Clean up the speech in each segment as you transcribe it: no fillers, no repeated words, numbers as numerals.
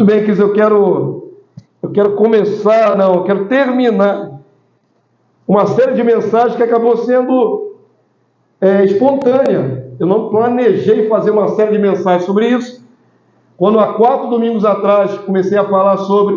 Muito bem, queridos, eu quero terminar uma série de mensagens que acabou sendo espontânea. Eu não planejei fazer uma série de mensagens sobre isso. Quando há 4 domingos atrás comecei a falar sobre,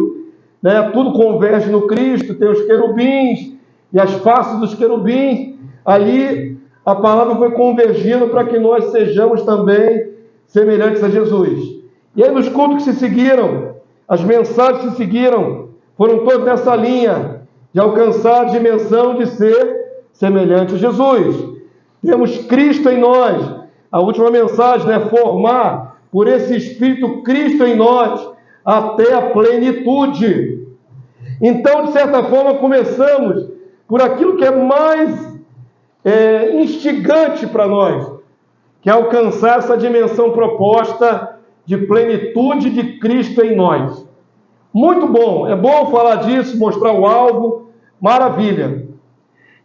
tudo converge no Cristo, tem os querubins e as faces dos querubins, ali a palavra foi convergindo para que nós sejamos também semelhantes a Jesus. E aí nos cultos que se seguiram, as mensagens que se seguiram, foram todas nessa linha de alcançar a dimensão de ser semelhante a Jesus. Temos Cristo em nós. A última mensagem é formar por esse Espírito Cristo em nós até a plenitude. Então, de certa forma, começamos por aquilo que é mais instigante para nós, que é alcançar essa dimensão proposta de plenitude de Cristo em nós. Muito bom, é bom falar disso, mostrar o alvo, maravilha.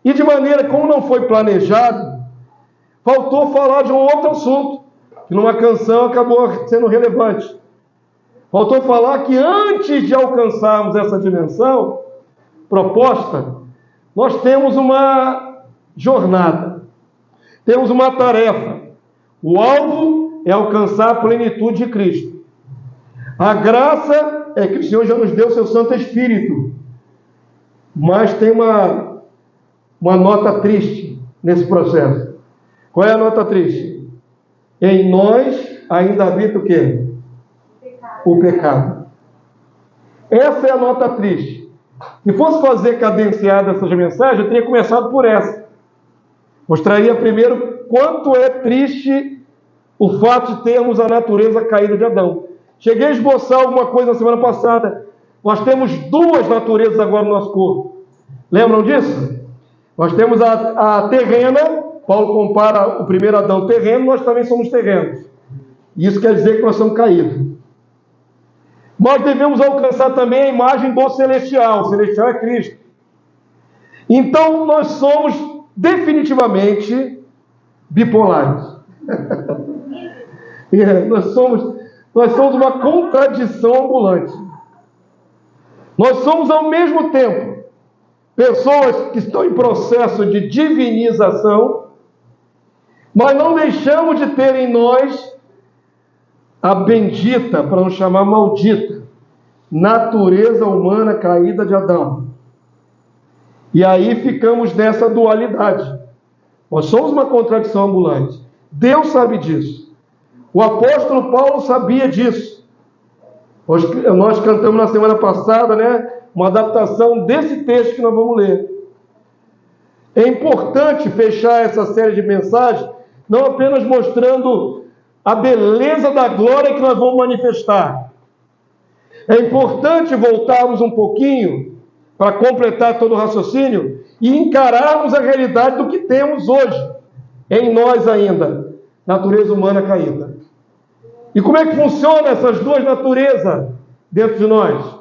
E de maneira como não foi planejado, faltou falar de um outro assunto, que numa canção acabou sendo relevante. Faltou falar que antes de alcançarmos essa dimensão proposta, nós temos uma jornada, temos uma tarefa. O alvo é alcançar a plenitude de Cristo. A graça é que o Senhor já nos deu o seu Santo Espírito. Mas tem uma nota triste nesse processo. Qual é a nota triste? Em nós ainda habita o quê? O pecado. Essa é a nota triste. Se fosse fazer cadenciada essas mensagens, eu teria começado por essa. Mostraria primeiro quanto é triste o fato de termos a natureza caída de Adão. Cheguei a esboçar alguma coisa na semana passada. Nós temos 2 naturezas agora no nosso corpo. Lembram disso? Nós temos a terrena. Paulo compara o primeiro Adão terreno, nós também somos terrenos. Isso quer dizer que nós somos caídos. Nós devemos alcançar também a imagem do celestial. O celestial é Cristo. Então, nós somos definitivamente bipolares. Nós somos uma contradição ambulante. Nós somos, ao mesmo tempo, pessoas que estão em processo de divinização, mas não deixamos de ter em nós a bendita, para não chamar maldita, natureza humana caída de Adão. E aí ficamos nessa dualidade. Nós somos uma contradição ambulante. Deus sabe disso. O apóstolo Paulo sabia disso. Nós cantamos na semana passada, uma adaptação desse texto que nós vamos ler. É importante fechar essa série de mensagens, não apenas mostrando a beleza da glória que nós vamos manifestar. É importante voltarmos um pouquinho para completar todo o raciocínio e encararmos a realidade do que temos hoje em nós ainda, natureza humana caída. E como é que funciona essas 2 naturezas dentro de nós?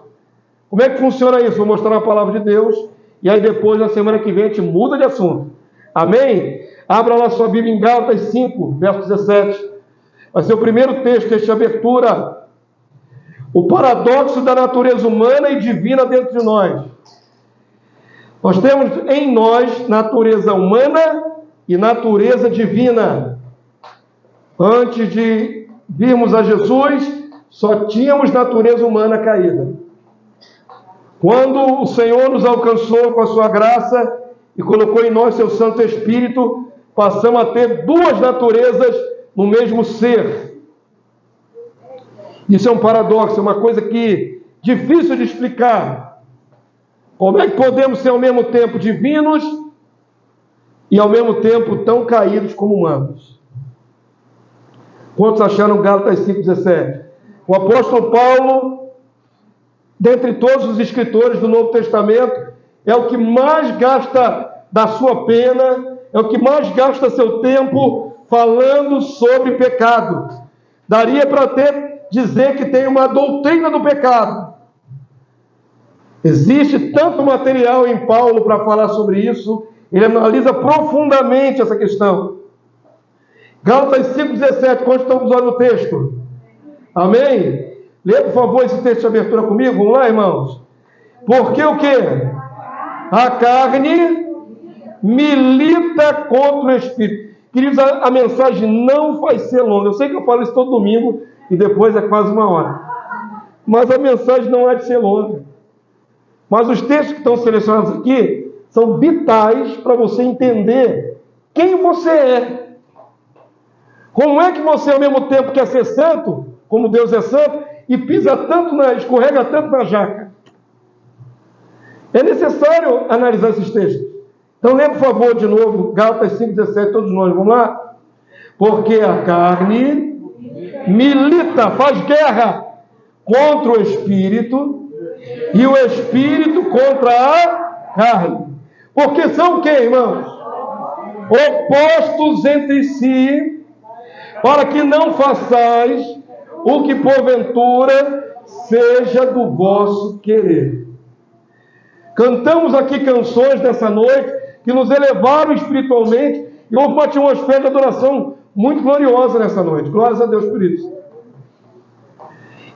Como é que funciona isso? Vou mostrar na palavra de Deus e aí depois, na semana que vem, a gente muda de assunto. Amém? Abra lá sua Bíblia em Gálatas 5, verso 17. Vai ser o primeiro texto desta abertura. O paradoxo da natureza humana e divina dentro de nós. Nós temos em nós natureza humana e natureza divina. Antes de virmos a Jesus, só tínhamos natureza humana caída. Quando o Senhor nos alcançou com a sua graça e colocou em nós seu Santo Espírito, passamos a ter 2 naturezas no mesmo ser. Isso é um paradoxo, é uma coisa que difícil de explicar. Como é que podemos ser ao mesmo tempo divinos e ao mesmo tempo tão caídos como humanos? Quantos acharam Gálatas 5,17? O apóstolo Paulo, dentre todos os escritores do Novo Testamento, é o que mais gasta da sua pena, é o que mais gasta seu tempo falando sobre pecado. Daria para até dizer que tem uma doutrina do pecado. Existe tanto material em Paulo para falar sobre isso, ele analisa profundamente essa questão. Gálatas 5,17, quantos estão usando o texto? Amém? Lê, por favor, esse texto de abertura comigo. Vamos lá, irmãos. Porque o quê? A carne milita contra o Espírito. Queridos, a mensagem não vai ser longa. Eu sei que eu falo isso todo domingo e depois é quase 1 hora. Mas a mensagem não é de ser longa. Mas os textos que estão selecionados aqui são vitais para você entender quem você é. Como é que você, ao mesmo tempo, quer ser santo, como Deus é santo, e escorrega tanto na jaca? É necessário analisar esses textos. Então, lê, por favor, de novo, Gálatas 5,17, todos nós, vamos lá? Porque a carne milita, faz guerra contra o Espírito, e o Espírito contra a carne. Porque são o quê, irmãos? Opostos entre si, para que não façais o que porventura seja do vosso querer. Cantamos aqui canções nessa noite que nos elevaram espiritualmente e houve uma atmosfera de adoração muito gloriosa nessa noite. Glórias a Deus por isso.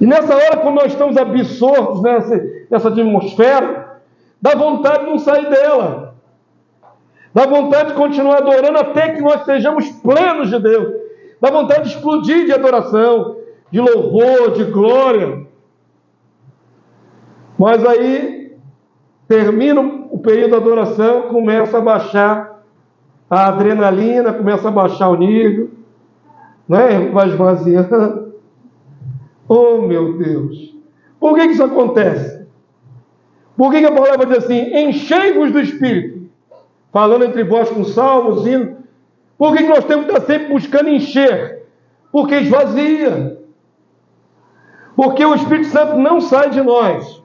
E nessa hora, quando nós estamos absortos nessa atmosfera, dá vontade de não sair dela. Dá vontade de continuar adorando até que nós sejamos plenos de Deus. Dá vontade de explodir de adoração, de louvor, de glória. Mas aí, termina o período da adoração, começa a baixar a adrenalina, começa a baixar o nível, né? Vai esvaziando. Oh, meu Deus! Por que isso acontece? Por que a palavra diz assim, enchei-vos do Espírito? Falando entre vós com salmos, hinos. Por que nós temos que estar sempre buscando encher? Porque esvazia. Porque o Espírito Santo não sai de nós.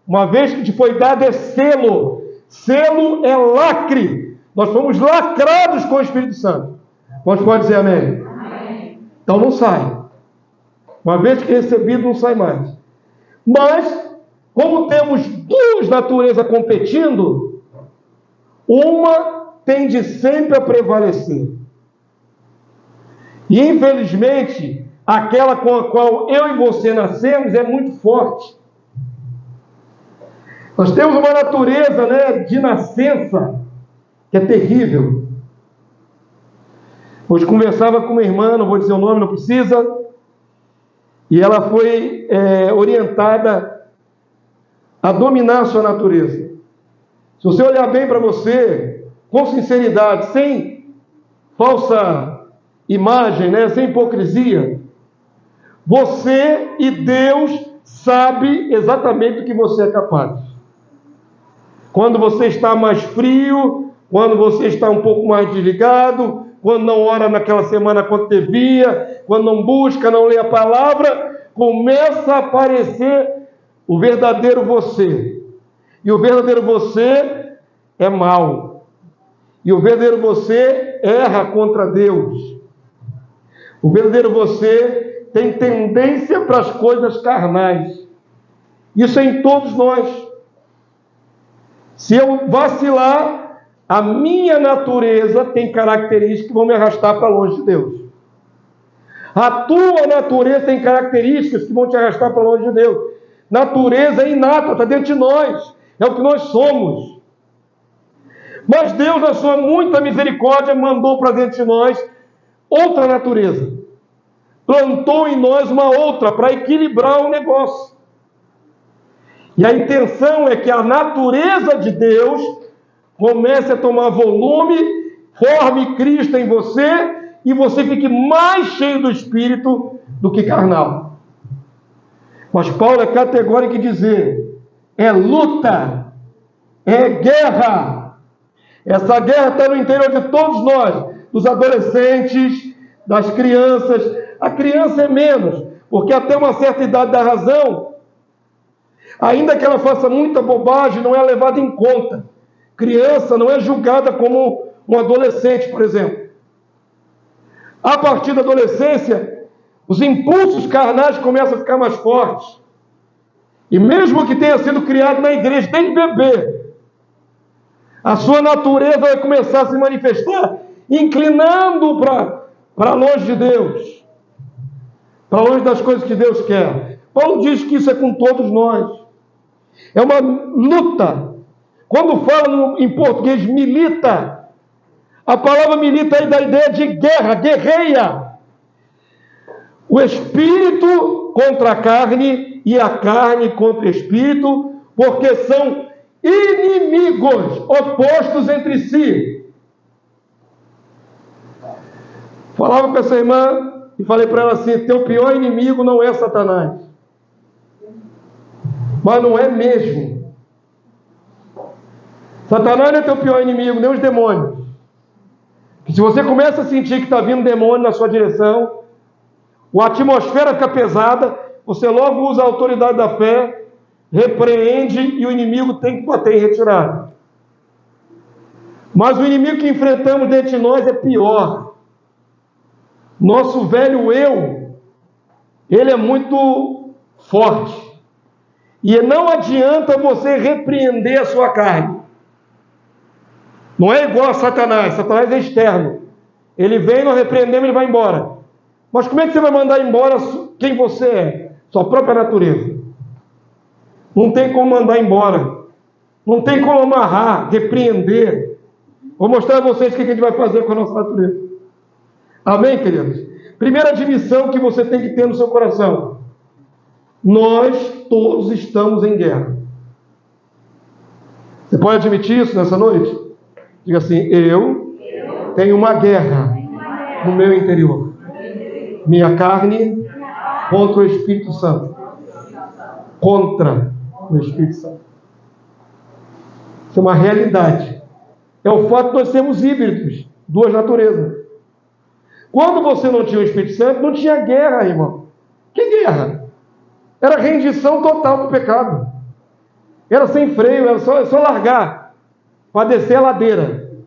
Uma vez que te foi dado é selo. Selo é lacre. Nós fomos lacrados com o Espírito Santo. Quantos podem dizer amém? Amém? Então não sai. Uma vez que recebido, não sai mais. Mas, como temos duas naturezas competindo, uma tende sempre a prevalecer. E, infelizmente, aquela com a qual eu e você nascemos é muito forte. Nós temos uma natureza, né, de nascença que é terrível. Hoje conversava com uma irmã, não vou dizer o nome, não precisa, e ela foi orientada a dominar a sua natureza. Se você olhar bem para você, com sinceridade, sem falsa imagem, né, sem hipocrisia, você e Deus sabe exatamente do que você é capaz. Quando você está mais frio, quando você está um pouco mais desligado, quando não ora naquela semana quanto devia, quando não busca, não lê a palavra, começa a aparecer o verdadeiro você. E o verdadeiro você é mau. E o verdadeiro você erra contra Deus. O verdadeiro você tem tendência para as coisas carnais. Isso é em todos nós. Se eu vacilar, a minha natureza tem características que vão me arrastar para longe de Deus. A tua natureza tem características que vão te arrastar para longe de Deus. Natureza é inata, está dentro de nós. É o que nós somos. Mas Deus, na sua muita misericórdia, mandou para dentro de nós outra natureza. Plantou em nós uma outra para equilibrar o negócio. E a intenção é que a natureza de Deus comece a tomar volume, forme Cristo em você e você fique mais cheio do Espírito do que carnal. Mas Paulo é categórico em dizer, é luta, é guerra. Essa guerra está no interior de todos nós, dos adolescentes, das crianças. A criança é menos, porque até uma certa idade da razão, ainda que ela faça muita bobagem, não é levada em conta. Criança não é julgada como um adolescente, por exemplo. A partir da adolescência, os impulsos carnais começam a ficar mais fortes. E mesmo que tenha sido criado na igreja desde bebê, a sua natureza vai começar a se manifestar, inclinando para longe de Deus, para longe das coisas que Deus quer. Paulo diz que isso é com todos nós. É uma luta. Quando fala em português milita, a palavra milita aí dá a ideia de guerra, guerreia. O espírito contra a carne e a carne contra o espírito, porque são inimigos, opostos entre si. Falava com essa irmã e falei para ela assim: teu pior inimigo não é Satanás. Mas não é mesmo. Satanás não é teu pior inimigo, nem os demônios. Que se você começa a sentir que está vindo demônio na sua direção, a atmosfera fica pesada, você logo usa a autoridade da fé, repreende e o inimigo tem que bater em retirada. Mas o inimigo que enfrentamos dentro de nós é pior. Nosso velho eu, ele é muito forte. E não adianta você repreender a sua carne. Não é igual a Satanás. Satanás é externo. Ele vem, nós repreendemos, ele vai embora. Mas como é que você vai mandar embora quem você é? Sua própria natureza. Não tem como mandar embora. Não tem como amarrar, repreender. Vou mostrar a vocês o que a gente vai fazer com a nossa natureza. Amém, queridos? Primeira admissão que você tem que ter no seu coração: nós todos estamos em guerra. Você pode admitir isso nessa noite? Diga assim: eu tenho uma guerra no meu interior. Minha carne contra o Espírito Santo. Contra o Espírito Santo. Isso é uma realidade. É o fato de nós sermos híbridos, duas naturezas. Quando você não tinha o Espírito Santo, não tinha guerra, irmão. Que guerra? Era rendição total para o pecado. Era sem freio, era só largar para descer a ladeira.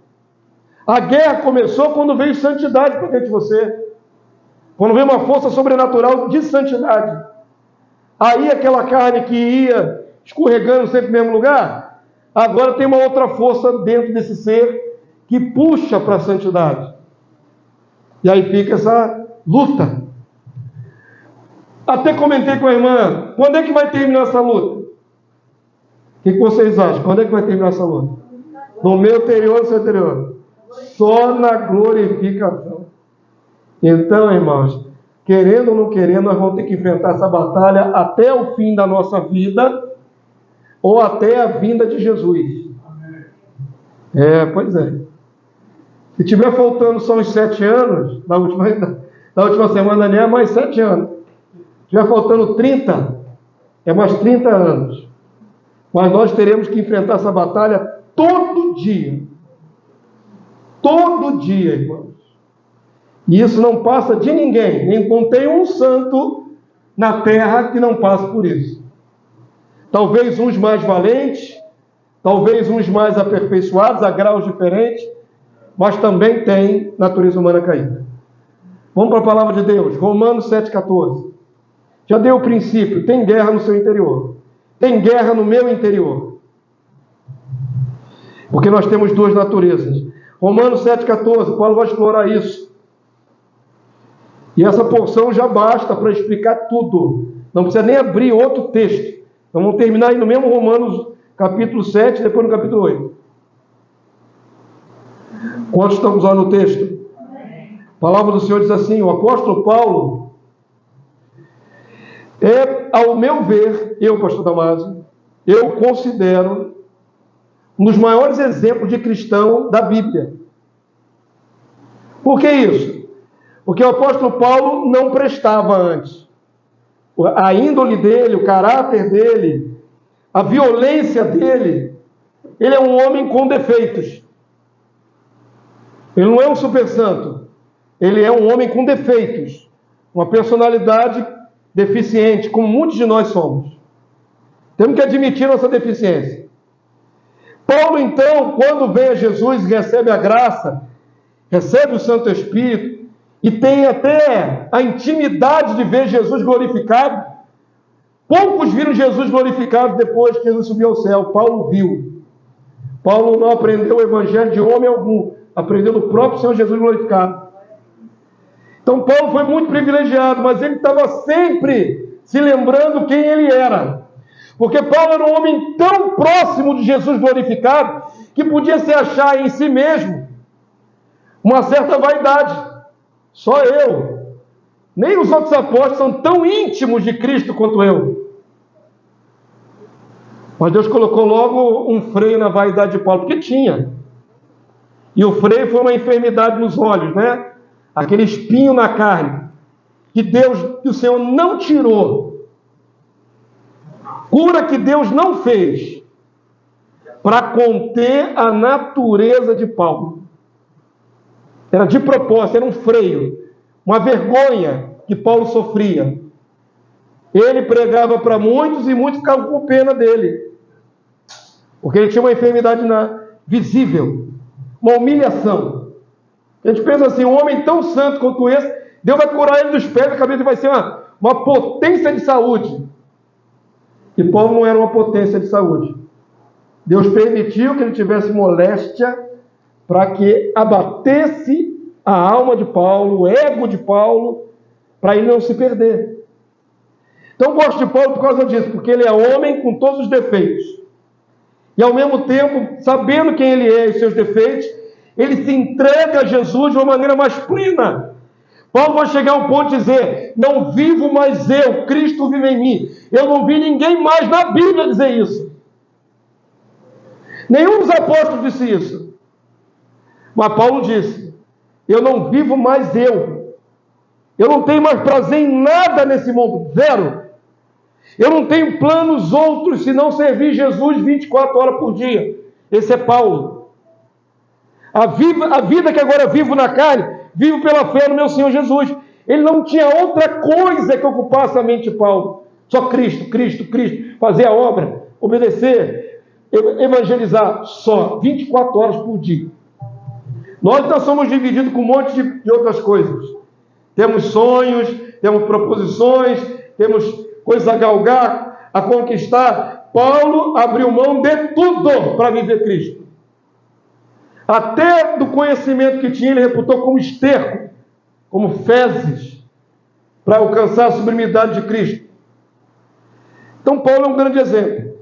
A guerra começou quando veio santidade para dentro de você. Quando veio uma força sobrenatural de santidade. Aí aquela carne que ia escorregando sempre no mesmo lugar, agora tem uma outra força dentro desse ser que puxa para a santidade. E aí fica essa luta. Até comentei com a irmã: quando é que vai terminar essa luta? O que vocês acham? Quando é que vai terminar essa luta? No meu interior ou no seu interior? Só na glorificação. Então, irmãos, querendo ou não querendo, nós vamos ter que enfrentar essa batalha até o fim da nossa vida, ou até a vinda de Jesus. Pois é. Se tiver faltando só uns 7 anos, na última semana nem é mais 7 anos. Se tiver faltando 30, é mais 30 anos. Mas nós teremos que enfrentar essa batalha todo dia. Todo dia, irmãos. E isso não passa de ninguém. Não tem um santo na terra que não passe por isso. Talvez uns mais valentes, talvez uns mais aperfeiçoados, a graus diferentes, mas também tem natureza humana caída. Vamos para a palavra de Deus. Romanos 7,14. Já deu o princípio. Tem guerra no seu interior. Tem guerra no meu interior. Porque nós temos duas naturezas. Romanos 7,14. Paulo vai explorar isso. E essa porção já basta para explicar tudo. Não precisa nem abrir outro texto. Então vamos terminar aí no mesmo Romanos capítulo 7, depois no capítulo 8. Quantos estamos lá no texto? A palavra do Senhor diz assim: o apóstolo Paulo ao meu ver, pastor Damásio, eu considero um dos maiores exemplos de cristão da Bíblia. Por que isso? Porque o apóstolo Paulo não prestava antes. A índole dele, o caráter dele, a violência dele, ele é um homem com defeitos. Ele não é um super santo. Ele é um homem com defeitos. Uma personalidade deficiente, como muitos de nós somos. Temos que admitir nossa deficiência. Paulo, então, quando vem a Jesus e recebe a graça, recebe o Santo Espírito, e tem até a intimidade de ver Jesus glorificado. Poucos viram Jesus glorificado depois que Jesus subiu ao céu. Paulo viu. Paulo não aprendeu o evangelho de homem algum, aprendeu do próprio Senhor Jesus glorificado. Então Paulo foi muito privilegiado, mas ele estava sempre se lembrando quem ele era. Porque Paulo era um homem tão próximo de Jesus glorificado que podia se achar em si mesmo uma certa vaidade. Só eu. Nem os outros apóstolos são tão íntimos de Cristo quanto eu. Mas Deus colocou logo um freio na vaidade de Paulo, porque tinha. E o freio foi uma enfermidade nos olhos, né? Aquele espinho na carne, que o Senhor não tirou. Cura que Deus não fez para conter a natureza de Paulo. Era de propósito, era um freio, uma vergonha que Paulo sofria. Ele pregava para muitos e muitos ficavam com pena dele, porque ele tinha uma enfermidade visível, uma humilhação. A gente pensa assim, um homem tão santo quanto esse, Deus vai curar ele dos pés da cabeça e vai ser uma potência de saúde. E Paulo não era uma potência de saúde. Deus permitiu que ele tivesse moléstia para que abatesse a alma de Paulo, o ego de Paulo, para ele não se perder. Então eu gosto de Paulo por causa disso, porque ele é homem com todos os defeitos. E ao mesmo tempo, sabendo quem ele é e seus defeitos, ele se entrega a Jesus de uma maneira mais plena. Paulo vai chegar a um ponto de dizer, não vivo mais eu, Cristo vive em mim. Eu não vi ninguém mais na Bíblia dizer isso. Nenhum dos apóstolos disse isso. Mas Paulo disse, eu não vivo mais eu. Eu não tenho mais prazer em nada nesse mundo, zero. Eu não tenho planos outros senão servir Jesus 24 horas por dia. Esse é Paulo. A vida que agora vivo na carne, vivo pela fé no meu Senhor Jesus. Ele não tinha outra coisa que ocupasse a mente de Paulo. Só Cristo, Cristo, Cristo. Fazer a obra, obedecer, evangelizar. Só, 24 horas por dia. Nós somos divididos com um monte de outras coisas. Temos sonhos, temos proposições, temos coisas a galgar, a conquistar. Paulo abriu mão de tudo para viver Cristo. Até do conhecimento que tinha, ele reputou como esterco, como fezes, para alcançar a sublimidade de Cristo. Então Paulo é um grande exemplo.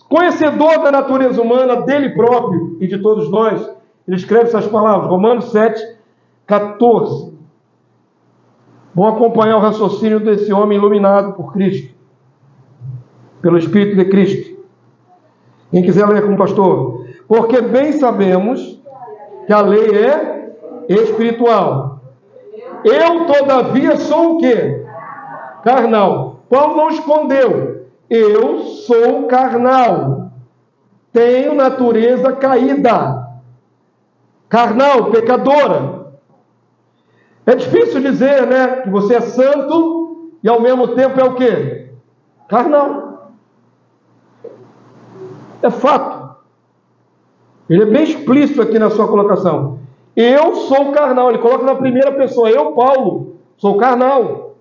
Conhecedor da natureza humana, dele próprio e de todos nós, ele escreve essas palavras, Romanos 7, 14. Vão acompanhar o raciocínio desse homem iluminado por Cristo, pelo Espírito de Cristo. Quem quiser ler com o pastor. Porque bem sabemos que a lei é espiritual. Eu, todavia, sou o quê? Carnal. Paulo não escondeu. Eu sou carnal. Tenho natureza caída. Carnal, pecadora. É difícil dizer, né, que você é santo e ao mesmo tempo é o quê? Carnal. É fato. Ele é bem explícito aqui na sua colocação. Eu sou carnal. Ele coloca na primeira pessoa. Eu, Paulo, sou carnal.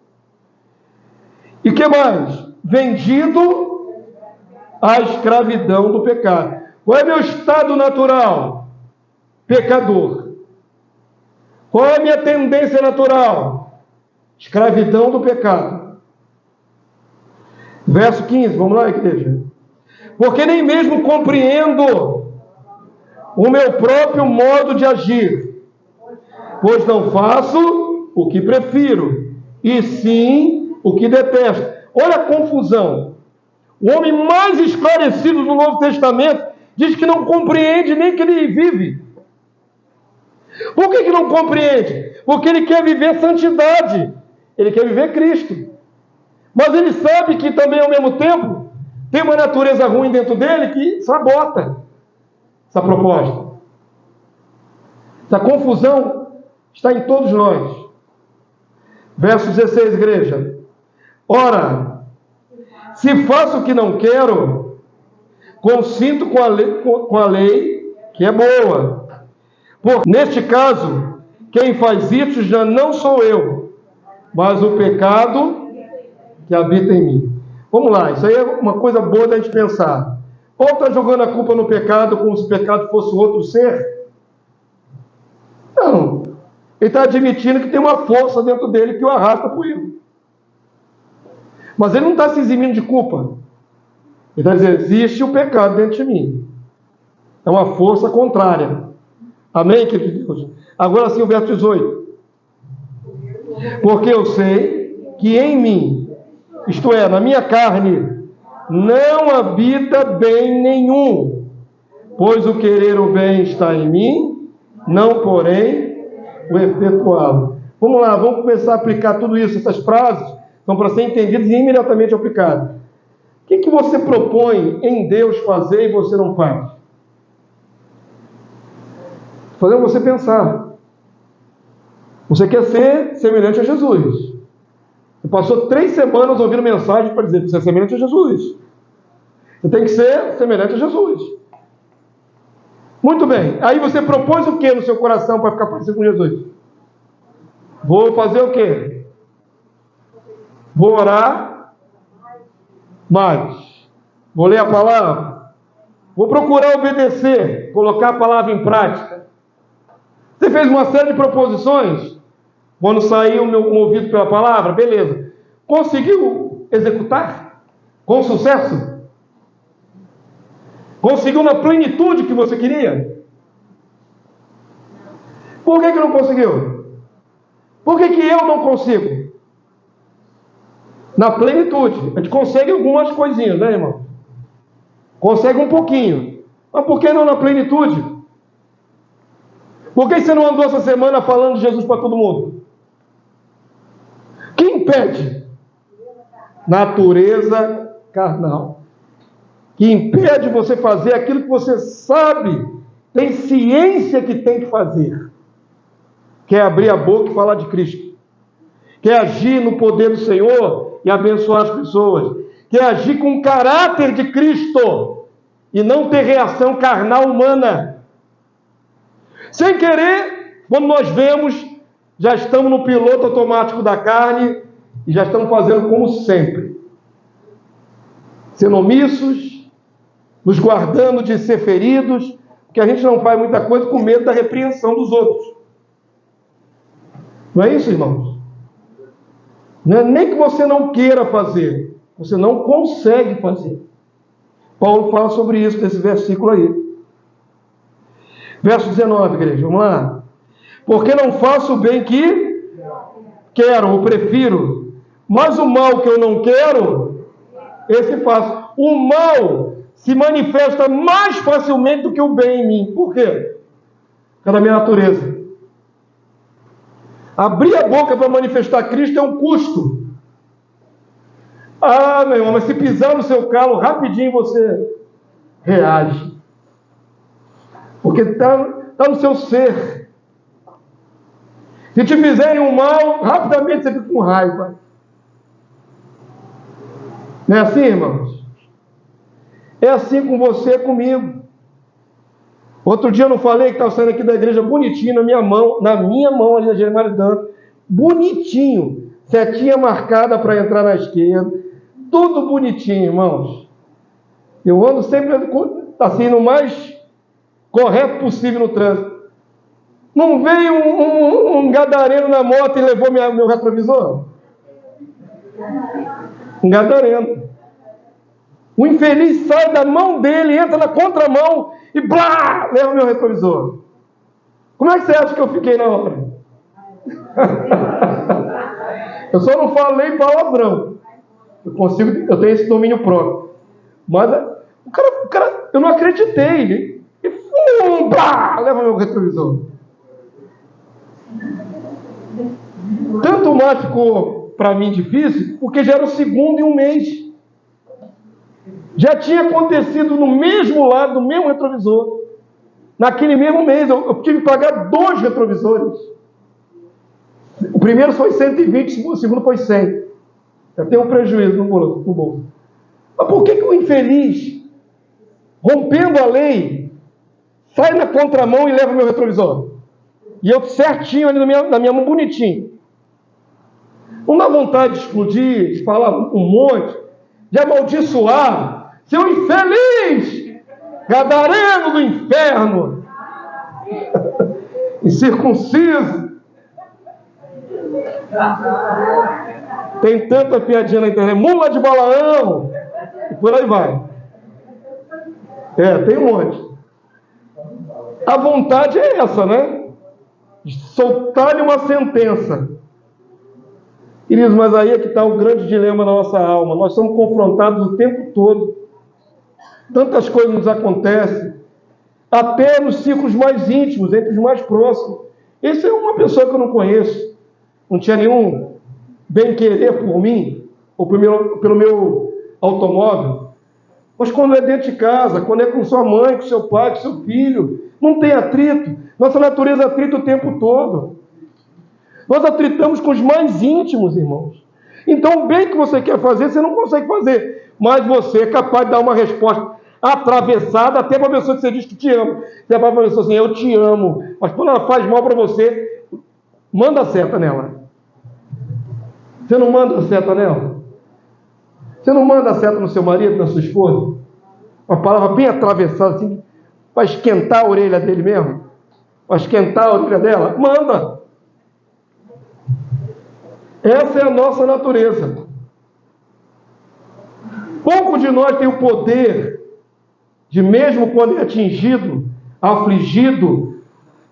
E que mais? Vendido à escravidão do pecado. Qual é meu estado natural? Pecador. Qual é a minha tendência natural? Escravidão do pecado. Verso 15, vamos lá, igreja. Porque nem mesmo compreendo o meu próprio modo de agir, pois não faço o que prefiro, e sim o que detesto. Olha a confusão. O homem mais esclarecido do Novo Testamento diz que não compreende nem que ele vive. Por que não compreende? Porque ele quer viver santidade, ele quer viver Cristo. Mas ele sabe que também, ao mesmo tempo, tem uma natureza ruim dentro dele que sabota essa proposta. Essa confusão está em todos nós. Verso 16, igreja. Ora, se faço o que não quero, consinto com a lei que é boa. Porque, neste caso, quem faz isso já não sou eu, mas o pecado que habita em mim. Vamos lá, isso aí é uma coisa boa da gente pensar. Ou está jogando a culpa no pecado como se o pecado fosse outro ser? Não. Ele está admitindo que tem uma força dentro dele que o arrasta para o erro. Mas ele não está se eximindo de culpa. Ele está dizendo, existe o pecado dentro de mim. É uma força contrária. Amém, querido de Deus? Agora sim o verso 18. Porque eu sei que em mim, isto é, na minha carne, não habita bem nenhum. Pois o querer o bem está em mim, não porém o efetuá-lo. Vamos lá, vamos começar a aplicar tudo isso. Essas frases são para ser entendidas e imediatamente aplicadas. O que você propõe em Deus fazer e você não faz? Fazendo você pensar. Você quer ser semelhante a Jesus. Você passou 3 semanas ouvindo mensagem para dizer que você é semelhante a Jesus. Você tem que ser semelhante a Jesus. Muito bem. Aí você propôs o que no seu coração para ficar parecido com Jesus? Vou fazer o quê? Vou orar mais. Vou ler a palavra. Vou procurar obedecer, colocar a palavra em prática. Você fez uma série de proposições. Quando saiu movido pela palavra, beleza. Conseguiu executar? Com sucesso? Conseguiu na plenitude que você queria? Por que não conseguiu? Por que eu não consigo? Na plenitude. A gente consegue algumas coisinhas, né, irmão? Consegue um pouquinho. Mas por que não na plenitude? Por que você não andou essa semana falando de Jesus para todo mundo? Que impede? Natureza carnal. Que impede você fazer aquilo que você sabe, tem ciência que tem que fazer. Quer abrir a boca e falar de Cristo. Quer agir no poder do Senhor e abençoar as pessoas. Quer agir com o caráter de Cristo e não ter reação carnal humana. Sem querer, quando nós vemos, já estamos no piloto automático da carne e já estamos fazendo como sempre. Sendo omissos, nos guardando de ser feridos, porque a gente não faz muita coisa com medo da repreensão dos outros. Não é isso, irmãos? Não é nem que você não queira fazer, você não consegue fazer. Paulo fala sobre isso nesse versículo aí. Verso 19, igreja, vamos lá. Porque não faço o bem que quero ou prefiro, mas o mal que eu não quero, esse faço. O mal se manifesta mais facilmente do que o bem em mim. Por quê? Pela minha natureza. Abrir a boca para manifestar Cristo é um custo. Ah, meu irmão, mas se pisar no seu calo, rapidinho você reage. Porque está no seu ser. Se te fizerem um mal, rapidamente você fica com raiva. Não é assim, irmãos? É assim com você e comigo. Outro dia eu não falei que estava saindo aqui da igreja bonitinho na minha mão ali na Jeremias Dantas, bonitinho, setinha marcada para entrar na esquerda, tudo bonitinho, irmãos. Eu ando sempre assim, no mais correto possível no trânsito. Não veio um gadareno na moto e levou meu retrovisor? Um gadareno. O infeliz sai da mão dele, entra na contramão e blá, leva meu retrovisor. Como é que você acha que eu fiquei na hora? Eu só não falei palavrão. Eu tenho esse domínio próprio. Mas o cara, eu não acreditei. E blá, leva meu retrovisor. Tanto mais ficou para mim difícil, porque já era o segundo em um mês. Já tinha acontecido no mesmo lado, no mesmo retrovisor. Naquele mesmo mês, eu tive que pagar 2 retrovisores. O primeiro foi 120, o segundo foi 100. Já tem um prejuízo no bolso. Mas por que o infeliz, rompendo a lei, sai na contramão e leva meu retrovisor? E eu certinho ali na minha mão, bonitinho. Não dá vontade de explodir, de falar um monte, de amaldiçoar. Seu infeliz, gadareno do inferno, incircunciso. Tem tanta piadinha na internet, mula de Balaão, e por aí vai. Tem um monte. A vontade é essa, né? Soltar-lhe uma sentença. Queridos, mas aí é que está o grande dilema da nossa alma. Nós somos confrontados o tempo todo. Tantas coisas nos acontecem, até nos círculos mais íntimos, entre os mais próximos. Essa é uma pessoa que eu não conheço, não tinha nenhum bem-querer por mim, ou pelo meu automóvel. Mas quando é dentro de casa, quando é com sua mãe, com seu pai, com seu filho, não tem atrito. Nossa natureza atrita o tempo todo. Nós atritamos com os mais íntimos, irmãos. Então, o bem que você quer fazer, você não consegue fazer. Mas você é capaz de dar uma resposta atravessada até para a pessoa que você diz que te ama. Você vai para a pessoa assim, eu te amo. Mas quando ela faz mal para você, manda a seta nela. Você não manda a seta nela? Você não manda a seta no seu marido, na sua esposa? Uma palavra bem atravessada, assim, para esquentar a orelha dele mesmo? Para esquentar a orelha dela? Manda! Essa é a nossa natureza. Pouco de nós tem o poder de, mesmo quando é atingido, afligido,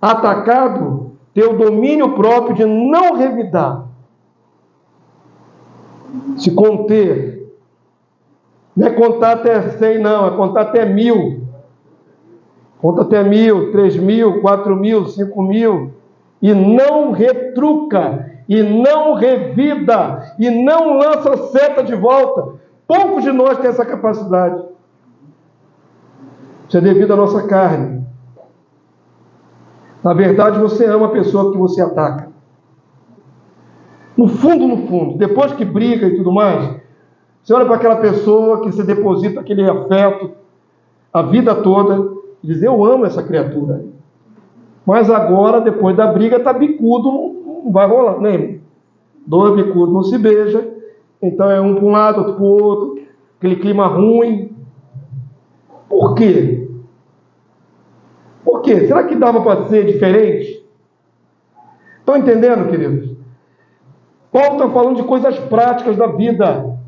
atacado, ter o domínio próprio de não revidar, se conter. Não é contar até 100, não, é contar até 1000. Conta até 1000, 3000, 4000, 5000, e não retruca, e não revida, e não lança seta de volta. Poucos de nós têm essa capacidade. Isso é devido à nossa carne. Na verdade, você ama a pessoa que você ataca. No fundo, depois que briga e tudo mais, você olha para aquela pessoa que você deposita aquele afeto a vida toda e diz, eu amo essa criatura. Mas agora, depois da briga, está bicudo, não vai rolar, né? Dois bicudos não se beija, então é um para um lado, outro para o outro, aquele clima ruim. Por quê? Por quê? Será que dava para ser diferente? Estão entendendo, queridos? Paulo está falando de coisas práticas da vida.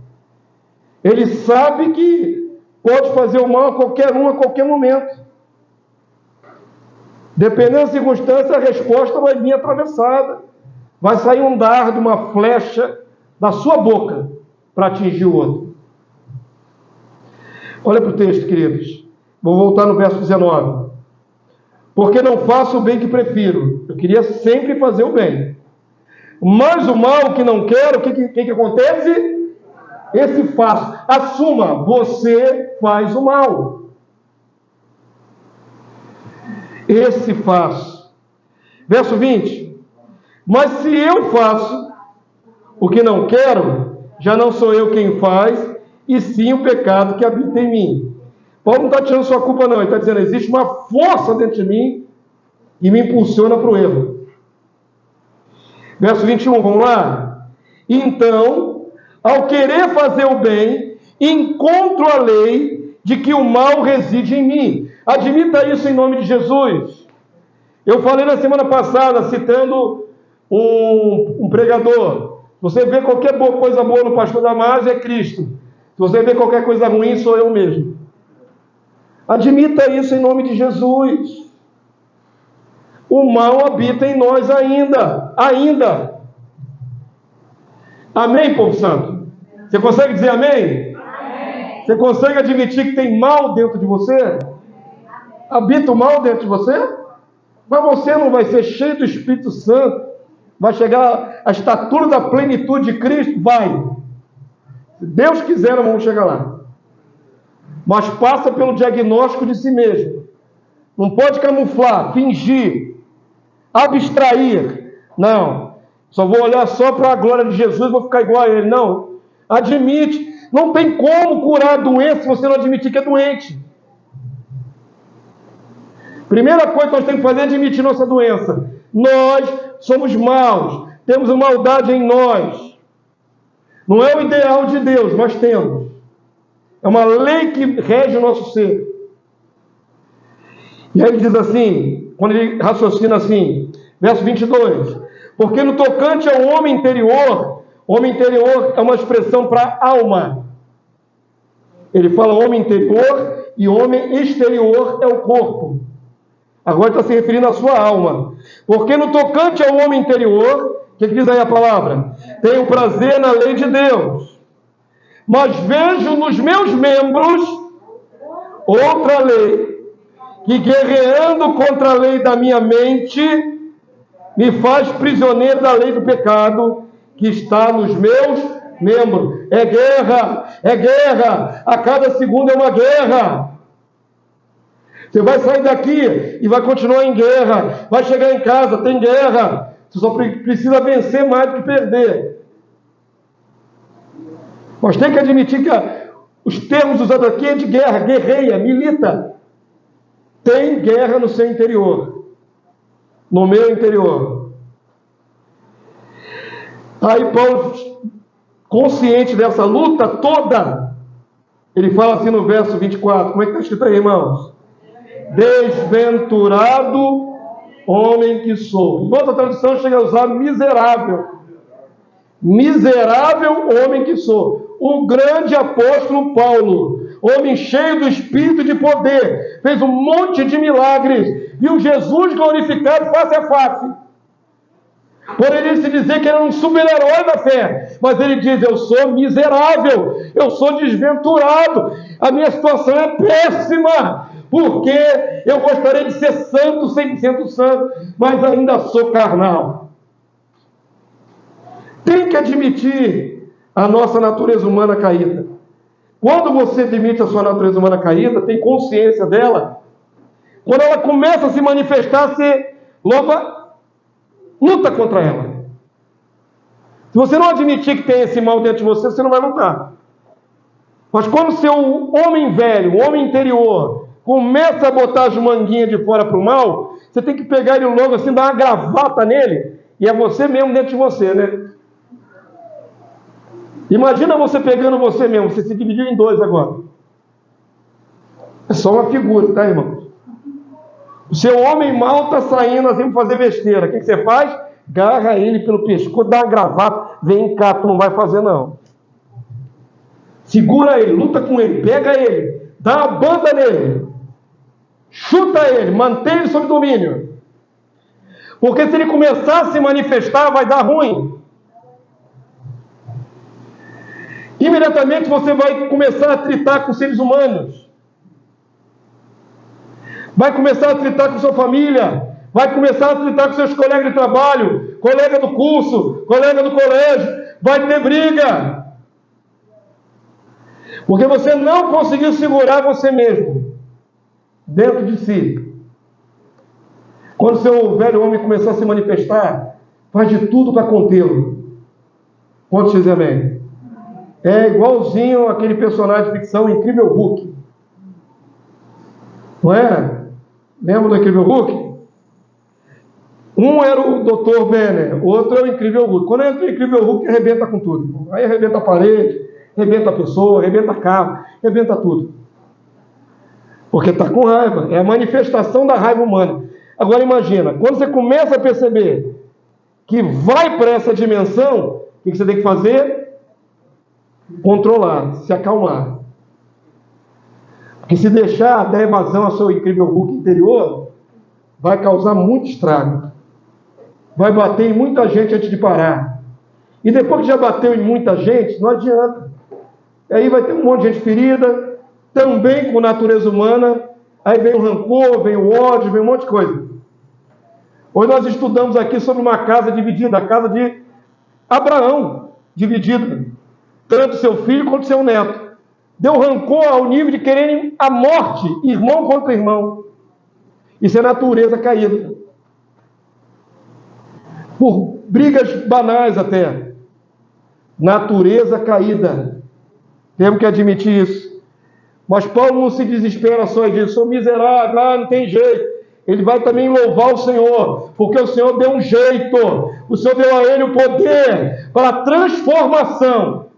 Ele sabe que pode fazer o mal a qualquer um, a qualquer momento. Dependendo da circunstância, a resposta vai vir atravessada. Vai sair um dardo, uma flecha da sua boca para atingir o outro. Olha para o texto, queridos. Vou voltar no verso 19. Porque não faço o bem que prefiro. Eu queria sempre fazer o bem. Mas o mal que não quero, o que acontece? Esse faço. Assuma, você faz o mal. Esse faço. Verso 20. Mas se eu faço o que não quero, já não sou eu quem faz, e sim o pecado que habita em mim. Paulo não está tirando sua culpa, não. Ele está dizendo, existe uma força dentro de mim e me impulsiona para o erro. Verso 21, vamos lá? Então, ao querer fazer o bem, encontro a lei de que o mal reside em mim. Admita isso em nome de Jesus. Eu falei na semana passada, citando um pregador. Você vê qualquer coisa boa no pastor Damásio, é Cristo. Se você vê qualquer coisa ruim, sou eu mesmo. Admita isso em nome de Jesus. O mal habita em nós ainda. Amém, povo santo? Você consegue dizer amém? Amém. Você consegue admitir que tem mal dentro de você? Habita o mal dentro de você? Mas você não vai ser cheio do Espírito Santo? Vai chegar à estatura da plenitude de Cristo? Vai. Se Deus quiser, nós vamos chegar lá. Mas passa pelo diagnóstico de si mesmo. Não pode camuflar, fingir, abstrair. Não. Só vou olhar só para a glória de Jesus e vou ficar igual a ele. Não. Admite. Não tem como curar a doença se você não admitir que é doente. Primeira coisa que nós temos que fazer é admitir nossa doença. Nós somos maus. Temos uma maldade em nós. Não é o ideal de Deus, mas temos. É uma lei que rege o nosso ser. E aí ele diz assim, quando ele raciocina assim, verso 22, porque no tocante ao homem interior, Homem interior é uma expressão para alma. Ele fala homem interior e homem exterior é o corpo. Agora está se referindo à sua alma. Porque no tocante ao homem interior, o que diz aí a palavra? Tenho prazer na lei de Deus, mas vejo nos meus membros outra lei, que guerreando contra a lei da minha mente, me faz prisioneiro da lei do pecado que está nos meus membros. É guerra, a cada segundo é uma guerra. Você vai sair daqui e vai continuar em guerra, vai chegar em casa, tem guerra, você só precisa vencer mais do que perder. Mas tem que admitir que os termos usados aqui é de guerra, guerreia, milita. Tem guerra no seu interior, no meu interior. Aí Paulo, consciente dessa luta toda, ele fala assim no verso 24, como é que está escrito aí, irmãos? Desventurado homem que sou. Em outra tradução chega a usar miserável. Miserável homem que sou. O grande apóstolo Paulo, homem cheio do Espírito de poder, fez um monte de milagres, viu Jesus glorificado face a face. Poderia se dizer que ele era um super-herói da fé, mas ele diz, eu sou miserável, eu sou desventurado, a minha situação é péssima, porque eu gostaria de ser santo, 100% santo, mas ainda sou carnal. Tem que admitir a nossa natureza humana caída. Quando você admite a sua natureza humana caída, tem consciência dela, quando ela começa a se manifestar, você logo luta contra ela. Se você não admitir que tem esse mal dentro de você, você não vai lutar. Mas quando o seu homem velho, o homem interior, começa a botar as manguinhas de fora para o mal, você tem que pegar ele logo assim, dar uma gravata nele, e é você mesmo dentro de você, né? Imagina você pegando você mesmo, você se dividiu em dois agora. É só uma figura, tá, irmão? O seu homem mal está saindo assim para fazer besteira. O que você faz? Garra ele pelo pescoço, dá uma gravata, vem cá, tu não vai fazer não. Segura ele, luta com ele, pega ele, dá uma banda nele, chuta ele, mantém ele sob domínio. Porque se ele começar a se manifestar, vai dar ruim. Imediatamente você vai começar a tritar com seres humanos. Vai começar a tritar com sua família. Vai começar a tritar com seus colegas de trabalho, colega do curso, colega do colégio. Vai ter briga. Porque você não conseguiu segurar você mesmo dentro de si. Quando o seu velho homem começar a se manifestar, faz de tudo para contê-lo. Quantos dizem amém? É igualzinho aquele personagem de ficção Incrível Hulk. Não era? Lembra do Incrível Hulk? Um era o Dr. Banner, o outro era o Incrível Hulk. Quando entra o Incrível Hulk, arrebenta com tudo. Aí arrebenta a parede, arrebenta a pessoa, arrebenta carro, arrebenta tudo. Porque está com raiva. É a manifestação da raiva humana. Agora imagina, quando você começa a perceber que vai para essa dimensão, o que você tem que fazer? Controlar, se acalmar. Porque se deixar dar evasão ao seu Incrível Hulk interior, vai causar muito estrago. Vai bater em muita gente antes de parar. E depois que já bateu em muita gente, não adianta. Aí vai ter um monte de gente ferida, também com natureza humana. Aí vem o rancor, vem o ódio, vem um monte de coisa. Hoje nós estudamos aqui sobre uma casa dividida, a casa de Abraão, dividida. Tanto seu filho quanto seu neto. Deu rancor ao nível de quererem a morte, irmão contra irmão. Isso é natureza caída. Por brigas banais até. Natureza caída. Temos que admitir isso. Mas Paulo não se desespera só e diz, sou miserável, não tem jeito. Ele vai também louvar o Senhor, porque o Senhor deu um jeito. O Senhor deu a ele o poder para a transformação.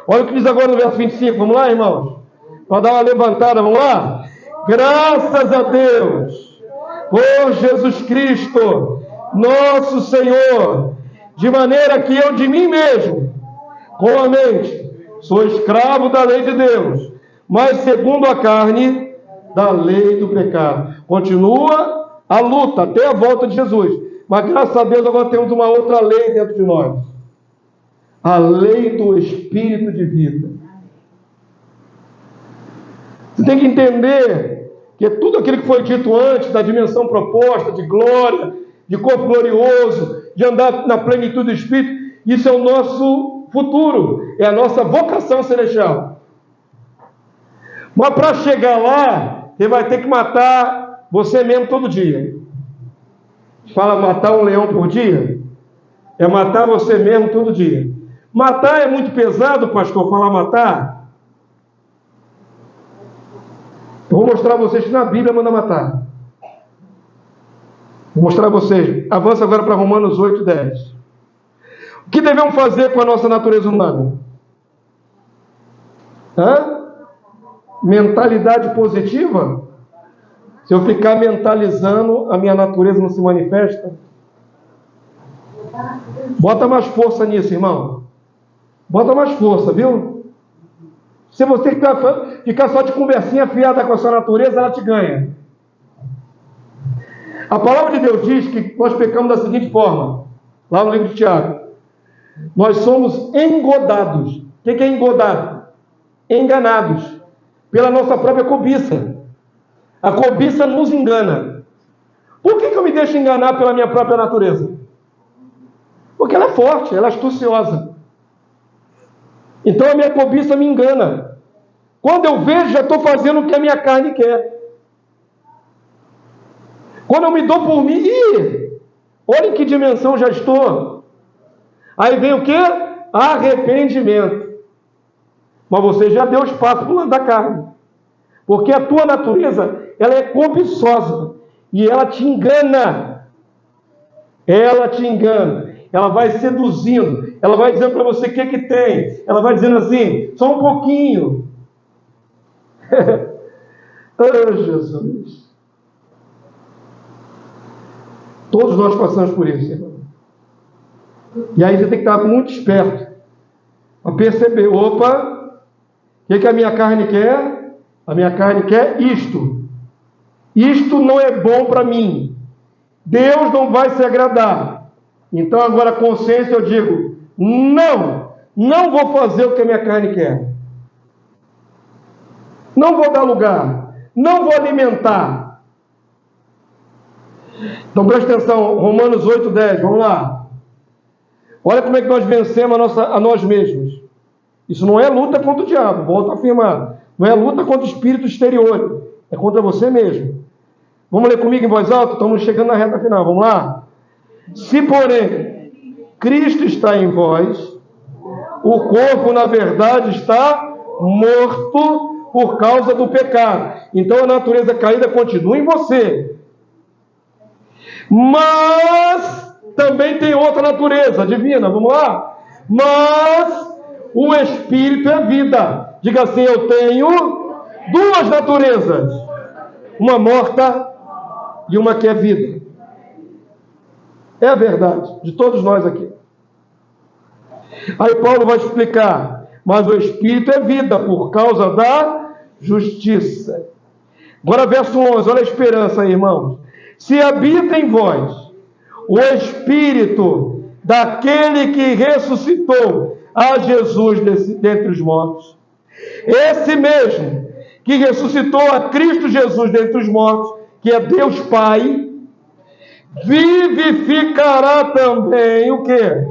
Olha o que diz agora no verso 25. Vamos lá, irmãos? Para dar uma levantada, vamos lá? Graças a Deus, por Jesus Cristo, nosso Senhor, De maneira que eu de mim mesmo, com a mente, sou escravo da lei de Deus, mas segundo a carne, da lei do pecado. Continua a luta até a volta de Jesus. Mas graças a Deus agora temos uma outra lei dentro de nós. A lei do Espírito de vida. Você tem que entender que tudo aquilo que foi dito antes, da dimensão proposta, de glória, de corpo glorioso, de andar na plenitude do Espírito, isso é o nosso futuro, é a nossa vocação celestial. Mas para chegar lá, você vai ter que matar você mesmo todo dia. Fala matar um leão por dia? É matar você mesmo todo dia. Matar é muito pesado, pastor, falar matar? Eu vou mostrar a vocês que na Bíblia manda matar. Vou mostrar a vocês. Avança agora para Romanos 8, 10. O que devemos fazer com a nossa natureza humana? Mentalidade positiva? Se eu ficar mentalizando, a minha natureza não se manifesta? Bota mais força nisso, irmão. Bota mais força, viu? Se você ficar só de conversinha fiada com a sua natureza, ela te ganha. A palavra de Deus diz que nós pecamos da seguinte forma, lá no livro de Tiago. Nós somos engodados. O que é engodado? Enganados pela nossa própria cobiça. A cobiça nos engana. Por que eu me deixo enganar pela minha própria natureza? Porque ela é forte, ela é astuciosa. Então a minha cobiça me engana. Quando eu vejo, já estou fazendo o que a minha carne quer. Quando eu me dou por mim, olha em que dimensão já estou. Aí vem o quê? Arrependimento. Mas você já deu espaço para o lado da carne. Porque a tua natureza, ela é cobiçosa. E ela te engana. Ela te engana. Ela vai seduzindo. Ela vai dizendo para você o que tem. Ela vai dizendo assim, só um pouquinho. Oh, Jesus. Todos nós passamos por isso, irmão. E aí você tem que estar muito esperto para perceber, opa, o que a minha carne quer? A minha carne quer isto. Isto não é bom para mim. Deus não vai se agradar. Então agora a consciência eu digo, não vou fazer o que a minha carne quer. Não vou dar lugar. Não vou alimentar. Então presta atenção, Romanos 8, 10, vamos lá. Olha como é que nós vencemos a nós mesmos. Isso não é luta contra o diabo, volto a afirmar. Não é luta contra o espírito exterior, é contra você mesmo. Vamos ler comigo em voz alta? Estamos chegando na reta final, vamos lá? Se, porém, Cristo está em vós, o corpo, na verdade, está morto por causa do pecado. Então a natureza caída continua em você. Mas também tem outra natureza divina, vamos lá? Mas o Espírito é vida. Diga assim, eu tenho duas naturezas. Uma morta e uma que é vida. É a verdade de todos nós aqui. Aí Paulo vai explicar. Mas o Espírito é vida por causa da justiça. Agora verso 11, olha a esperança aí, irmãos. Se habita em vós o Espírito daquele que ressuscitou a Jesus dentre os mortos, esse mesmo que ressuscitou a Cristo Jesus dentre os mortos, que é Deus Pai, vivificará também o quê?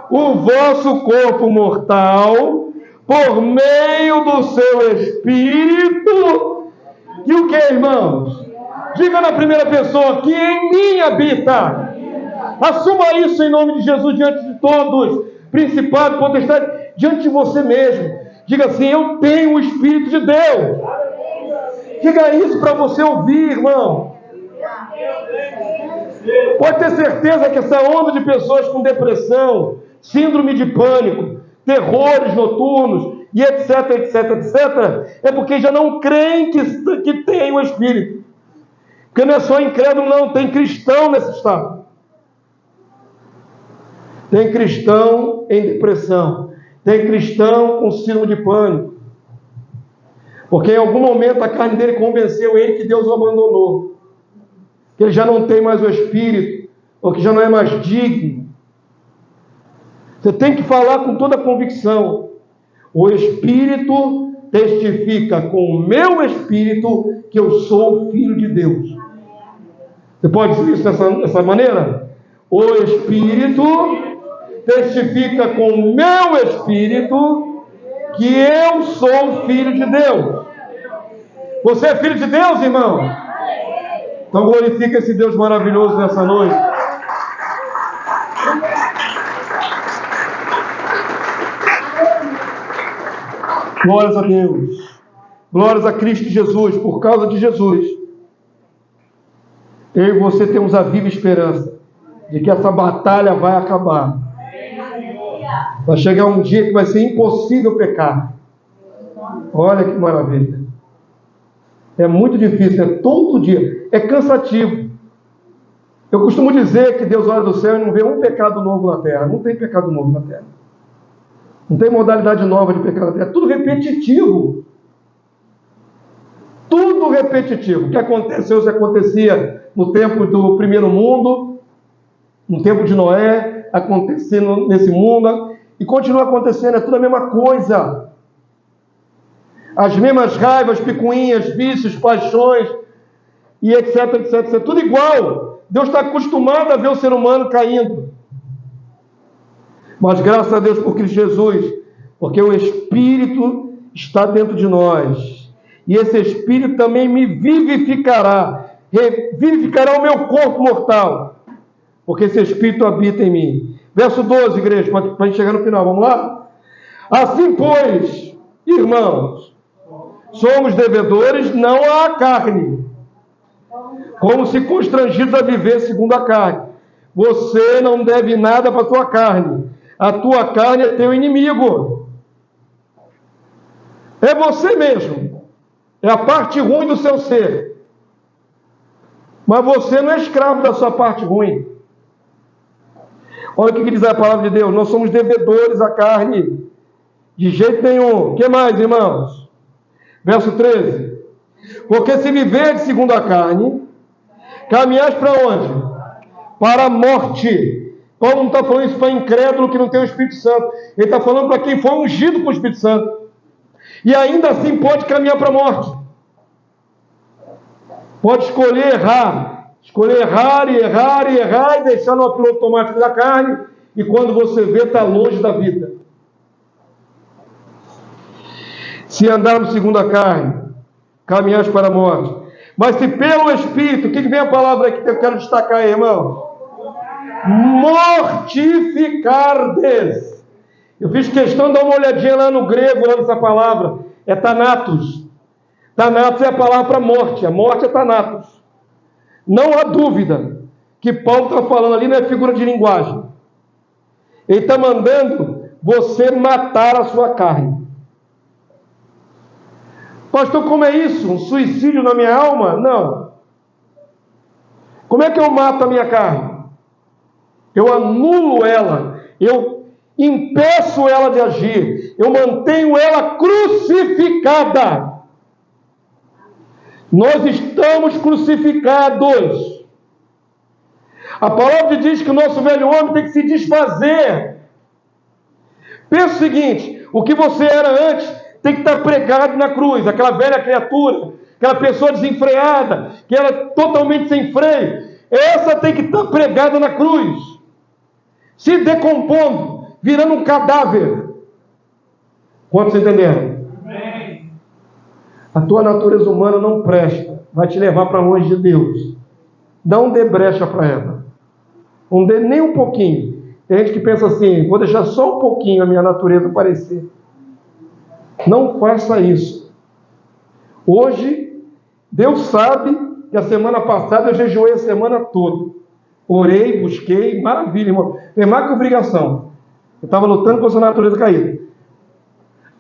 O vosso corpo mortal, por meio do seu Espírito, e o que, irmãos? Diga na primeira pessoa, que em mim habita. Assuma isso em nome de Jesus diante de todos, principado, potestade, diante de você mesmo. Diga assim, eu tenho o Espírito de Deus. Diga isso para você ouvir, irmão. Pode ter certeza que essa onda de pessoas com depressão, síndrome de pânico, terrores noturnos, e etc, é porque já não creem que tem o Espírito. Porque não é só incrédulo, não, tem cristão nesse estado. Tem cristão em depressão. Tem cristão com síndrome de pânico. Porque em algum momento a carne dele convenceu ele que Deus o abandonou. Que ele já não tem mais o Espírito. Ou que já não é mais digno. Você tem que falar com toda a convicção. O Espírito testifica com o meu Espírito que eu sou filho de Deus. Você pode dizer isso dessa maneira? O Espírito testifica com o meu Espírito que eu sou filho de Deus. Você é filho de Deus, irmão? Então glorifica esse Deus maravilhoso nessa noite. Glórias a Deus. Glórias a Cristo Jesus. Por causa de Jesus, eu e você temos a viva esperança de que essa batalha vai acabar. Vai chegar um dia que vai ser impossível pecar. Olha que maravilha. É muito difícil, é todo dia. É cansativo. Eu costumo dizer que Deus olha do céu e não vê um pecado novo na terra. Não tem pecado novo na terra. Não tem modalidade nova de pecado na terra. É tudo repetitivo. Tudo repetitivo. O que aconteceu, se acontecia no tempo do primeiro mundo, no tempo de Noé, acontecendo nesse mundo, e continua acontecendo, é tudo a mesma coisa. As mesmas raivas, picuinhas, vícios, paixões, e etc, etc, tudo igual. Deus está acostumado a ver o ser humano caindo. Mas graças a Deus por Cristo Jesus, porque o Espírito está dentro de nós. E esse Espírito também me vivificará. Vivificará o meu corpo mortal. Porque esse Espírito habita em mim. Verso 12, igreja, para a gente chegar no final. Vamos lá? Assim, pois, irmãos, somos devedores não à carne, como se constrangidos a viver segundo a carne. Você não deve nada para a tua carne. A tua carne é teu inimigo. É você mesmo. É a parte ruim do seu ser. Mas você não é escravo da sua parte ruim. Olha o que diz a palavra de Deus. Nós somos devedores à carne. De jeito nenhum. O que mais, irmãos? Verso 13. Porque se viver segundo a carne, caminhais para onde? Para a morte. Paulo não está falando isso para incrédulo que não tem o Espírito Santo. Ele está falando para quem foi ungido com o Espírito Santo. E ainda assim pode caminhar para a morte. Pode escolher errar. Escolher errar e errar e errar e deixar no piloto automático da carne. E quando você vê, está longe da vida. Se andarmos segundo a carne, caminhais para a morte. Mas se pelo Espírito, o que vem a palavra aqui que eu quero destacar aí, irmão? Mortificardes. Eu fiz questão de dar uma olhadinha lá no grego, lá nessa palavra. É Thanatos. Thanatos é a palavra para morte. A morte é Thanatos. Não há dúvida que Paulo está falando ali, não é figura de linguagem. Ele está mandando você matar a sua carne. Pastor, como é isso? Um suicídio na minha alma? Não. Como é que eu mato a minha carne? Eu anulo ela. Eu impeço ela de agir. Eu mantenho ela crucificada. Nós estamos crucificados. A palavra diz que o nosso velho homem tem que se desfazer. Pensa o seguinte: o que você era antes tem que estar pregado na cruz. Aquela velha criatura, aquela pessoa desenfreada, que era totalmente sem freio, essa tem que estar pregada na cruz, se decompondo, virando um cadáver. Quantos entenderam? Amém. A tua natureza humana não presta, vai te levar para longe de Deus. Não dê brecha para ela. Não dê nem um pouquinho. Tem gente que pensa assim: vou deixar só um pouquinho a minha natureza aparecer. Não faça isso. Hoje, Deus sabe que a semana passada eu jejuei a semana toda. Orei, busquei, maravilha, irmão. Tem mais que obrigação. Eu estava lutando com a sua natureza caída.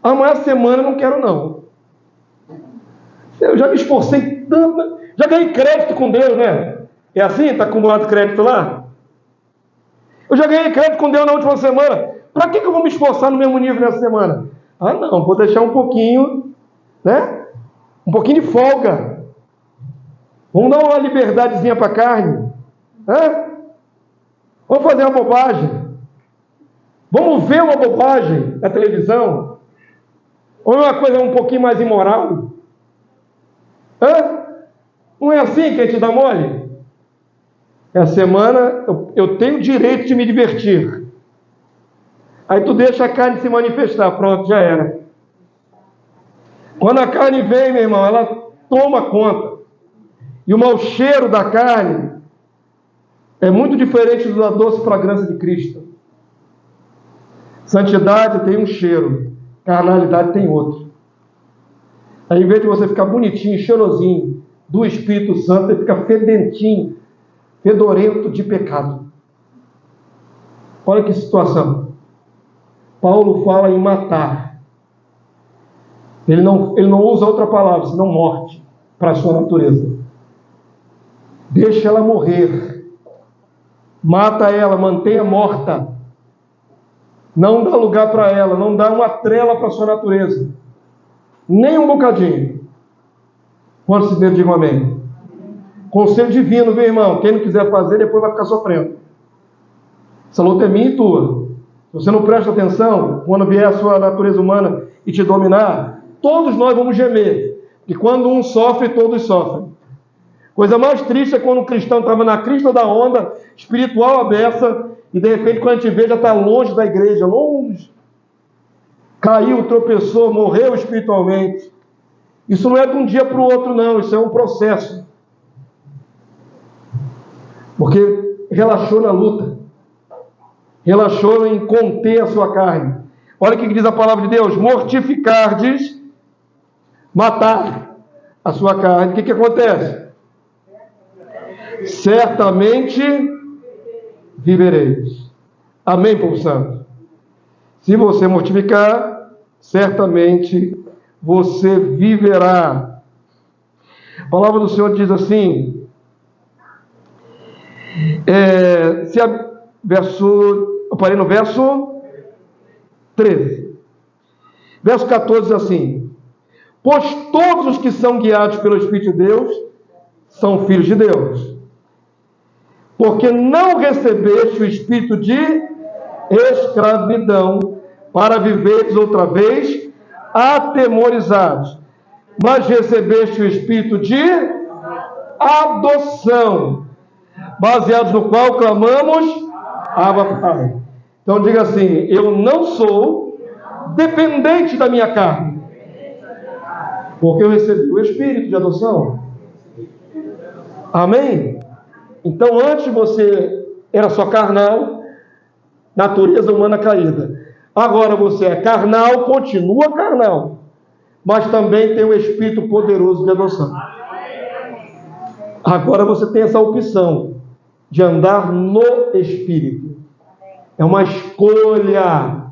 Amanhã a semana eu não quero, não. Eu já me esforcei tanto. Já ganhei crédito com Deus, né? É assim? Está acumulado crédito lá? Eu já ganhei crédito com Deus na última semana. Para que eu vou me esforçar no mesmo nível nessa semana? Ah, não, vou deixar um pouquinho, né? Um pouquinho de folga. Vamos dar uma liberdadezinha para a carne. Vamos fazer uma bobagem. Vamos ver uma bobagem na televisão. Ou uma coisa um pouquinho mais imoral. Não é assim que a gente dá mole? Essa semana eu tenho o direito de me divertir. Aí tu deixa a carne se manifestar. Pronto, já era. Quando a carne vem, meu irmão, ela toma conta. E o mau cheiro da carne é muito diferente da doce fragrância de Cristo. Santidade tem um cheiro, carnalidade tem outro. Aí, em vez de você ficar bonitinho, cheirosinho do Espírito Santo, você fica fedentinho, fedorento de pecado. Olha que situação. Paulo fala em matar. Ele não usa outra palavra, senão morte, para a sua natureza. Deixa ela morrer. Mata ela, mantenha morta. Não dá lugar para ela, não dá uma trela para a sua natureza. Nem um bocadinho. Quantos se digam amém? Conselho divino, viu, irmão? Quem não quiser fazer, depois vai ficar sofrendo. Essa luta é minha e tua. Se você não presta atenção, quando vier a sua natureza humana e te dominar, todos nós vamos gemer. E quando um sofre, todos sofrem. Coisa mais triste é quando o cristão estava na crista da onda, espiritual aberta, e de repente, quando a gente vê, já está longe da igreja, longe. Caiu, tropeçou, morreu espiritualmente. Isso não é de um dia para o outro, não. Isso é um processo. Porque relaxou na luta. Relaxou em conter a sua carne. Olha o que diz a palavra de Deus. Mortificardes, matar a sua carne. O que acontece? Certamente vivereis. Amém, povo santo? Se você mortificar, certamente você viverá. A palavra do Senhor diz assim, eu parei no verso 13. Verso 14 diz assim, pois todos os que são guiados pelo Espírito de Deus são filhos de Deus. Porque não recebeste o espírito de escravidão para viveres outra vez atemorizados, mas recebeste o espírito de adoção, baseados no qual clamamos Abba, Pai. Então diga assim, eu não sou dependente da minha carne, porque eu recebi o espírito de adoção. Amém? Então antes você era só carnal, natureza humana caída. Agora você é carnal, continua carnal, mas também tem o Espírito poderoso de adoção. Agora você tem essa opção de andar no Espírito. É uma escolha.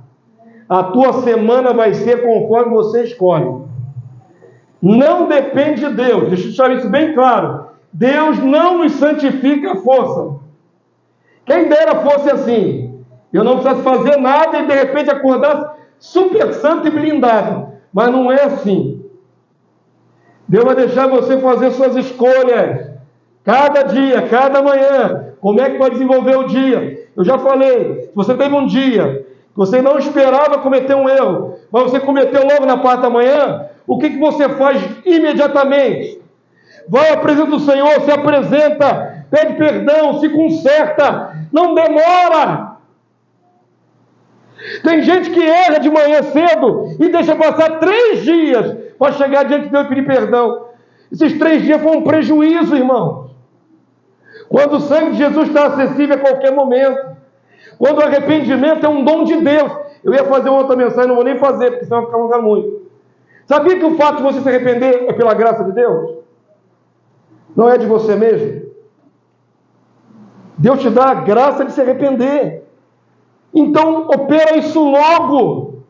A tua semana vai ser conforme você escolhe. Não depende de Deus. Deixa eu deixar isso bem claro. Deus não nos santifica à força. Quem dera fosse assim. Eu não precisasse fazer nada e de repente acordasse super santo e blindado. Mas não é assim. Deus vai deixar você fazer suas escolhas. Cada dia, cada manhã. Como é que vai desenvolver o dia? Eu já falei. Se você teve um dia que você não esperava cometer um erro, mas você cometeu logo na parte da manhã, o que você faz imediatamente? Vai à presença do Senhor, se apresenta, pede perdão, se conserta. Não demora. Tem gente que erra de manhã cedo e deixa passar 3 dias para chegar diante de Deus e pedir perdão. Esses 3 dias foi um prejuízo, irmãos. Quando o sangue de Jesus está acessível a qualquer momento. Quando o arrependimento é um dom de Deus. Eu ia fazer outra mensagem, não vou nem fazer, porque senão vai ficar alongando muito. Sabia que o fato de você se arrepender é pela graça de Deus? Não é de você mesmo? Deus te dá a graça de se arrepender. Então, opera isso logo.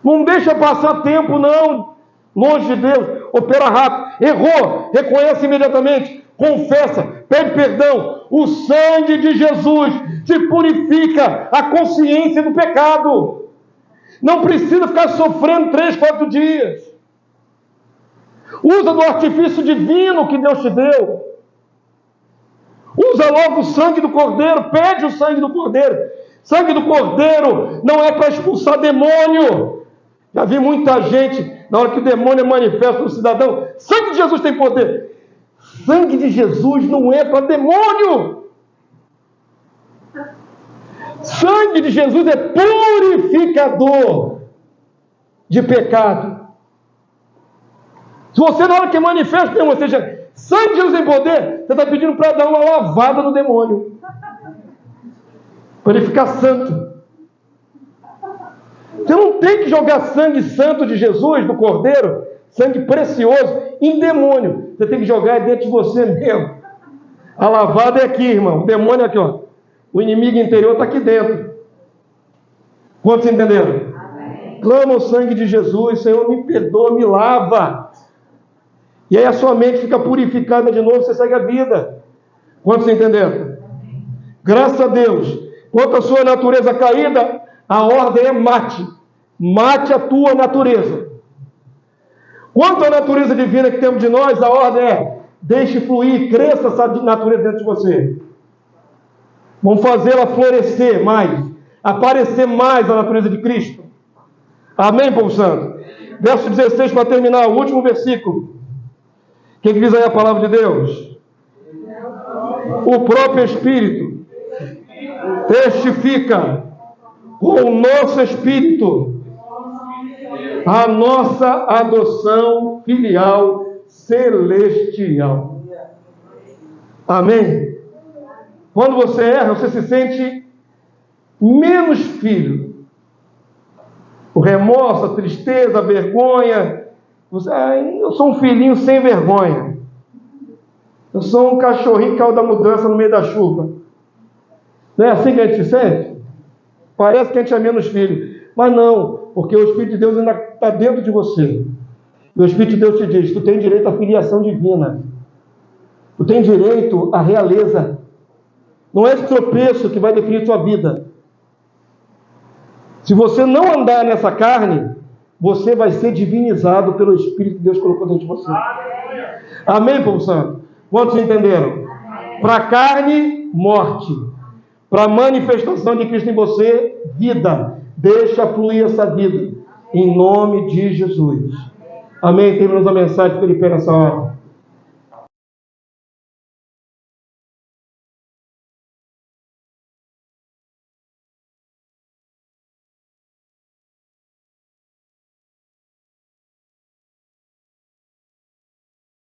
Não deixa passar tempo, não. Longe de Deus. Opera rápido. Errou. Reconhece imediatamente. Confessa. pede perdão. O sangue de Jesus te purifica a consciência do pecado. Não precisa ficar sofrendo 3, 4 dias. Usa do artifício divino que Deus te deu. Usa logo o sangue do Cordeiro. Pede o sangue do Cordeiro. Sangue do Cordeiro não é para expulsar demônio. Já vi muita gente, na hora que o demônio é manifesto no cidadão, sangue de Jesus tem poder. Sangue de Jesus não é para demônio. Sangue de Jesus é purificador de pecado. Se você na hora que manifesta o demônio, ou seja, sangue de Jesus tem poder, você está pedindo para dar uma lavada no demônio. Para ele ficar santo. Você não tem que jogar sangue santo de Jesus, do Cordeiro, sangue precioso, em demônio. Você tem que jogar dentro de você mesmo. A lavada é aqui, irmão. O demônio é aqui, ó. O inimigo interior está aqui dentro. Quantos entenderam? Amém. Clama o sangue de Jesus. Senhor, me perdoa, me lava. E aí a sua mente fica purificada de novo, você segue a vida. Quantos entenderam? Amém. Graças a Deus. Quanto à sua natureza caída, a ordem é mate. Mate a tua natureza. Quanto à natureza divina que temos de nós, a ordem é: deixe fluir, cresça essa natureza dentro de você. Vamos fazê-la florescer mais, aparecer mais a natureza de Cristo. Amém, povo santo? Verso 16, para terminar, o último versículo. O que diz aí a palavra de Deus? O próprio Espírito testifica com o nosso espírito a nossa adoção filial celestial. Amém? Quando você erra, você se sente menos filho. O remorso, a tristeza, a vergonha. Eu sou um filhinho sem vergonha. Eu sou um cachorrinho que caiu da mudança no meio da chuva. Não é assim que a gente se sente? Parece que a gente é menos filho. Mas não, porque o Espírito de Deus ainda está dentro de você. E o Espírito de Deus te diz: tu tem direito à filiação divina. Tu tem direito à realeza. Não é esse tropeço que vai definir tua vida. Se você não andar nessa carne, você vai ser divinizado pelo Espírito que Deus colocou dentro de você. Amém, povo santo? Quantos entenderam? Para a carne, morte. Para a manifestação de Cristo em você, vida. Deixa fluir essa vida. Em nome de Jesus. Amém? Temos a mensagem para ele nessa hora.